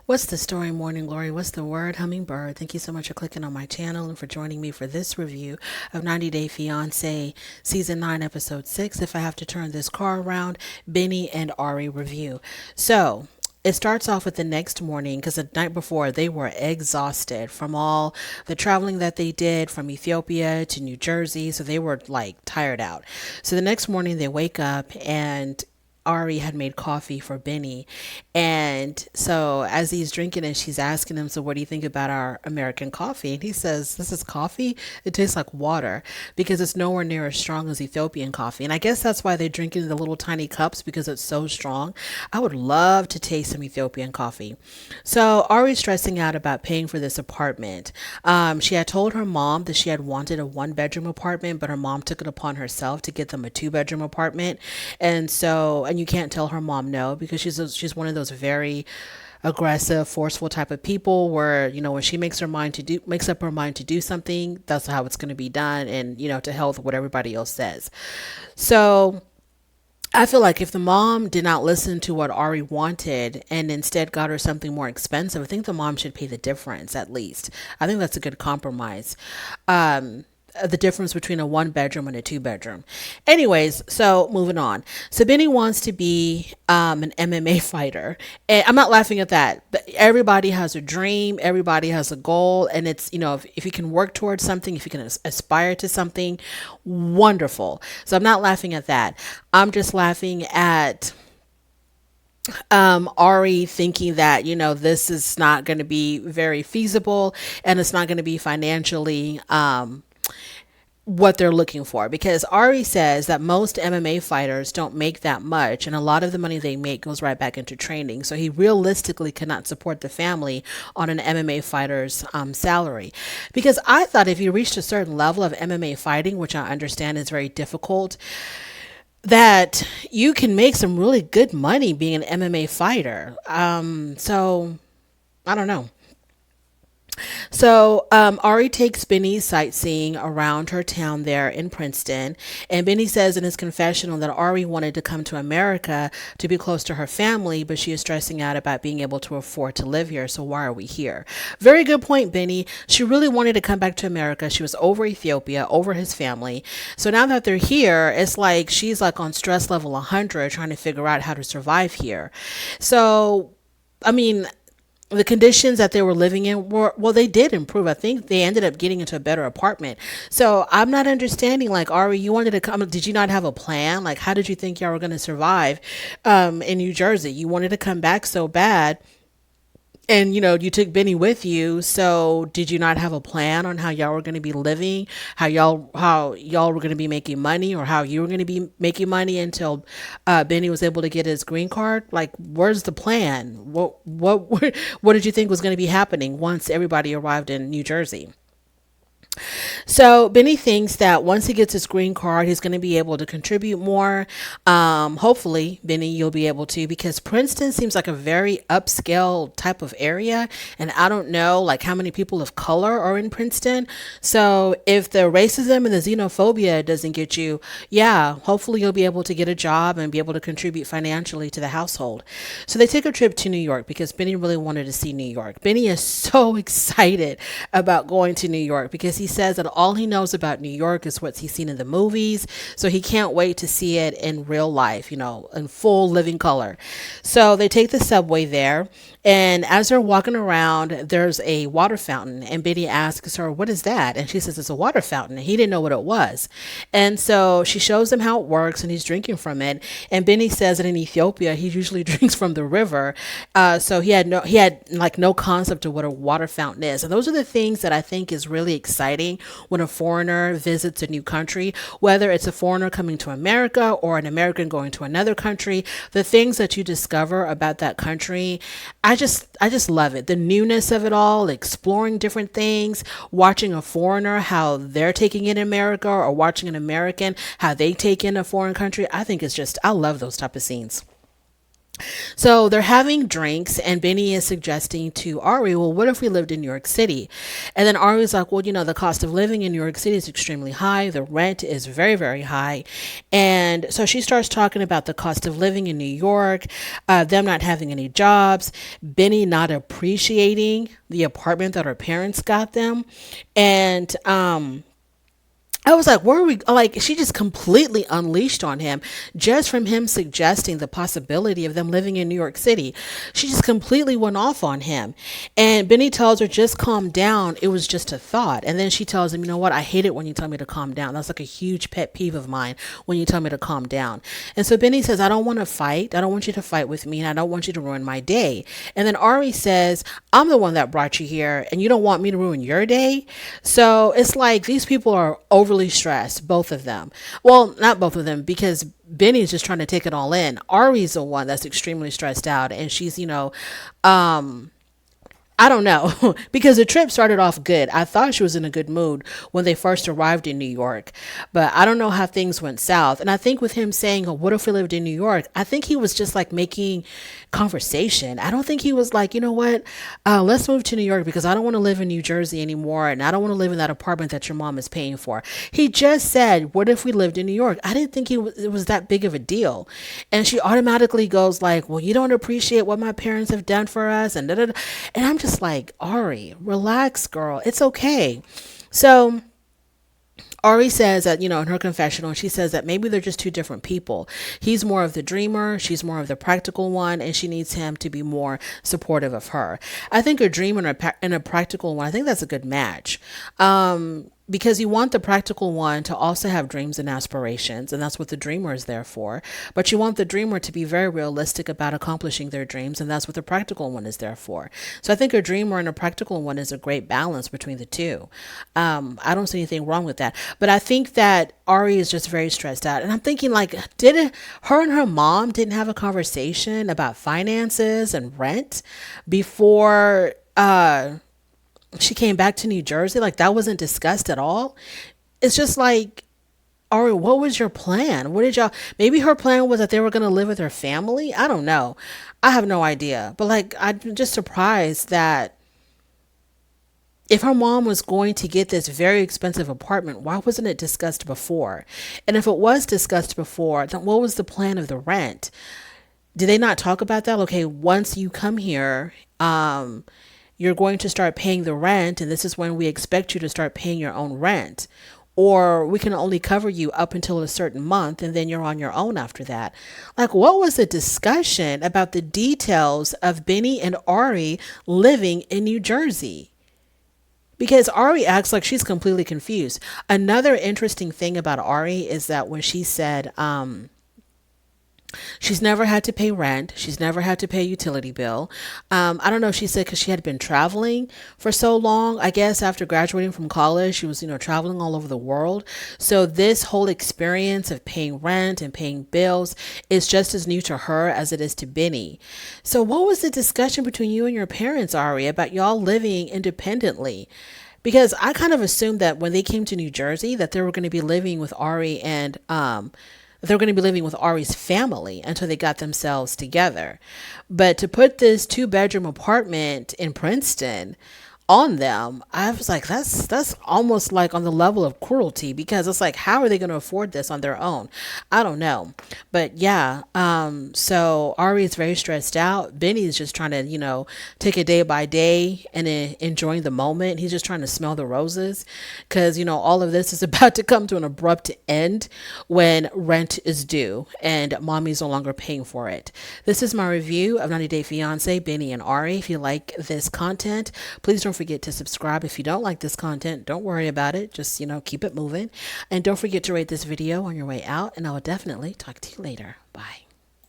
What's the story, Morning Glory? What's the word, Hummingbird? Thank you so much for clicking on my channel and for joining me for this review of 90 Day Fiance Season 9, Episode 6. If I have to turn this car around, Bini and Ari review. So, it starts off with the next morning because the night before they were exhausted from all the traveling that they did from Ethiopia to New Jersey. So they were like tired out. So the next morning they wake up and Ari had made coffee for Benny. And so as he's drinking it, she's asking him, so what do you think about our American coffee? And he says, this is coffee? It tastes like water because it's nowhere near as strong as Ethiopian coffee. And I guess that's why they drink it in the little tiny cups because it's so strong. I would love to taste some Ethiopian coffee. So Ari's stressing out about paying for this apartment. She had told her mom that she had wanted a one-bedroom apartment, but her mom took it upon herself to get them a two-bedroom apartment. And you can't tell her mom no because she's one of those very aggressive, forceful type of people where, when she makes up her mind to do something, that's how it's going to be done. And, to hell with what everybody else says. So I feel like if the mom did not listen to what Ari wanted and instead got her something more expensive, I think the mom should pay the difference at least. I think that's a good compromise. The difference between a one bedroom and a two bedroom. Anyways, so moving on. So Benny wants to be an MMA fighter. And I'm not laughing at that, but everybody has a dream, everybody has a goal. And it's, if you can work towards something, if you can aspire to something, wonderful. So I'm not laughing at that. I'm just laughing at Ari thinking that, this is not going to be very feasible and it's not going to be financially what they're looking for, because Ari says that most MMA fighters don't make that much and a lot of the money they make goes right back into training. So he realistically cannot support the family on an MMA fighter's salary. Because I thought if you reached a certain level of MMA fighting, which I understand is very difficult, that you can make some really good money being an MMA fighter. So I don't know. So Ari takes Benny sightseeing around her town there in Princeton. And Benny says in his confessional that Ari wanted to come to America to be close to her family, but she is stressing out about being able to afford to live here. So why are we here? Very good point, Benny. She really wanted to come back to America. She was over Ethiopia, over his family. So now that they're here, it's like she's like on stress level 100 trying to figure out how to survive here. So, I mean, the conditions that they were living in were, well, they did improve. I think they ended up getting into a better apartment. So I'm not understanding, like, Ari, you wanted to come, did you not have a plan? Like, how did you think y'all were going to survive in New Jersey? You wanted to come back so bad, and you took Benny with you. So did you not have a plan on how y'all were going to be living, how y'all were going to be making money, or how you were going to be making money until Benny was able to get his green card? Like, where's the plan? What did you think was going to be happening once everybody arrived in New Jersey? So Benny thinks that once he gets his green card, he's going to be able to contribute more. Hopefully, Benny, you'll be able to, because Princeton seems like a very upscale type of area, and I don't know like how many people of color are in Princeton. So if the racism and the xenophobia doesn't get you, yeah, hopefully you'll be able to get a job and be able to contribute financially to the household. So they take a trip to New York because Benny really wanted to see New York. Benny is so excited about going to New York because he says that all he knows about New York is what he's seen in the movies. So he can't wait to see it in real life, in full living color. So they take the subway there. And as they're walking around, there's a water fountain. And Benny asks her, what is that? And she says, it's a water fountain. And he didn't know what it was. And so she shows him how it works and he's drinking from it. And Benny says that in Ethiopia, he usually drinks from the river. So he had no concept of what a water fountain is. And those are the things that I think is really exciting when a foreigner visits a new country, whether it's a foreigner coming to America or an American going to another country. The things that you discover about that country, I just love it. The newness of it all, exploring different things, watching a foreigner, how they're taking in America, or watching an American, how they take in a foreign country. I think it's just, I love those type of scenes. So they're having drinks, and Benny is suggesting to Ari, well, what if we lived in New York City? And then Ari's like, well, the cost of living in New York City is extremely high. The rent is very, very high. And so she starts talking about the cost of living in New York, them not having any jobs, Benny not appreciating the apartment that her parents got them. And, I was like, where are we? Like, she just completely unleashed on him just from him suggesting the possibility of them living in New York City. She just completely went off on him. And Benny tells her, just calm down. It was just a thought. And then she tells him, you know what? I hate it when you tell me to calm down. That's like a huge pet peeve of mine when you tell me to calm down. And so Benny says, I don't want to fight. I don't want you to fight with me. And I don't want you to ruin my day. And then Ari says, I'm the one that brought you here and you don't want me to ruin your day. So it's like these people are overly stressed, both of them. Well, not both of them, because Benny's just trying to take it all in. Ari's the one that's extremely stressed out, and she's, I don't know, because the trip started off good. I thought she was in a good mood when they first arrived in New York, but I don't know how things went south. And I think with him saying, oh, what if we lived in New York? I think he was just like making conversation. I don't think he was like, you know what, let's move to New York because I don't want to live in New Jersey anymore. And I don't want to live in that apartment that your mom is paying for. He just said, what if we lived in New York? I didn't think it was that big of a deal. And she automatically goes like, well, you don't appreciate what my parents have done for us. And da, da, da. And I'm just like, Ari, relax, girl. It's okay. So Ari says that, in her confessional, she says that maybe they're just two different people. He's more of the dreamer, she's more of the practical one, and she needs him to be more supportive of her. I think a dreamer and a practical one, I think that's a good match. Because you want the practical one to also have dreams and aspirations, and that's what the dreamer is there for. But you want the dreamer to be very realistic about accomplishing their dreams, and that's what the practical one is there for. So I think a dreamer and a practical one is a great balance between the two. I don't see anything wrong with that. But I think that Ari is just very stressed out. And I'm thinking, like, her and her mom didn't have a conversation about finances and rent before she came back to New Jersey? Like, that wasn't discussed at all. It's just like, Ari, what was your plan? What did y'all, maybe her plan was that they were going to live with her family? I don't know. I have no idea. But like, I'm just surprised that if her mom was going to get this very expensive apartment, why wasn't it discussed before? And if it was discussed before, then what was the plan of the rent? Did they not talk about that? Okay, once you come here, you're going to start paying the rent, and this is when we expect you to start paying your own rent. Or we can only cover you up until a certain month, and then you're on your own after that. Like, what was the discussion about the details of Benny and Ari living in New Jersey? Because Ari acts like she's completely confused. Another interesting thing about Ari is that when she said, she's never had to pay rent. She's never had to pay a utility bill. I don't know if she said because she had been traveling for so long. I guess after graduating from college, she was, traveling all over the world. So this whole experience of paying rent and paying bills is just as new to her as it is to Benny. So what was the discussion between you and your parents, Ari, about y'all living independently? Because I kind of assumed that when they came to New Jersey that they were going to be living with Ari and they're going to be living with Ari's family until they got themselves together. But to put this 2-bedroom apartment in Princeton on them, I was like, that's almost like on the level of cruelty, because it's like, how are they going to afford this on their own? I don't know. But yeah, so Ari is very stressed out. Benny is just trying to, take it day by day and enjoying the moment. He's just trying to smell the roses because, all of this is about to come to an abrupt end when rent is due and mommy's no longer paying for it. This is my review of 90 Day Fiance, Benny and Ari. If you like this content, please don't forget to subscribe. If you don't like this content, don't worry about it. Just, keep it moving. And don't forget to rate this video on your way out. And I will definitely talk to you later. Bye.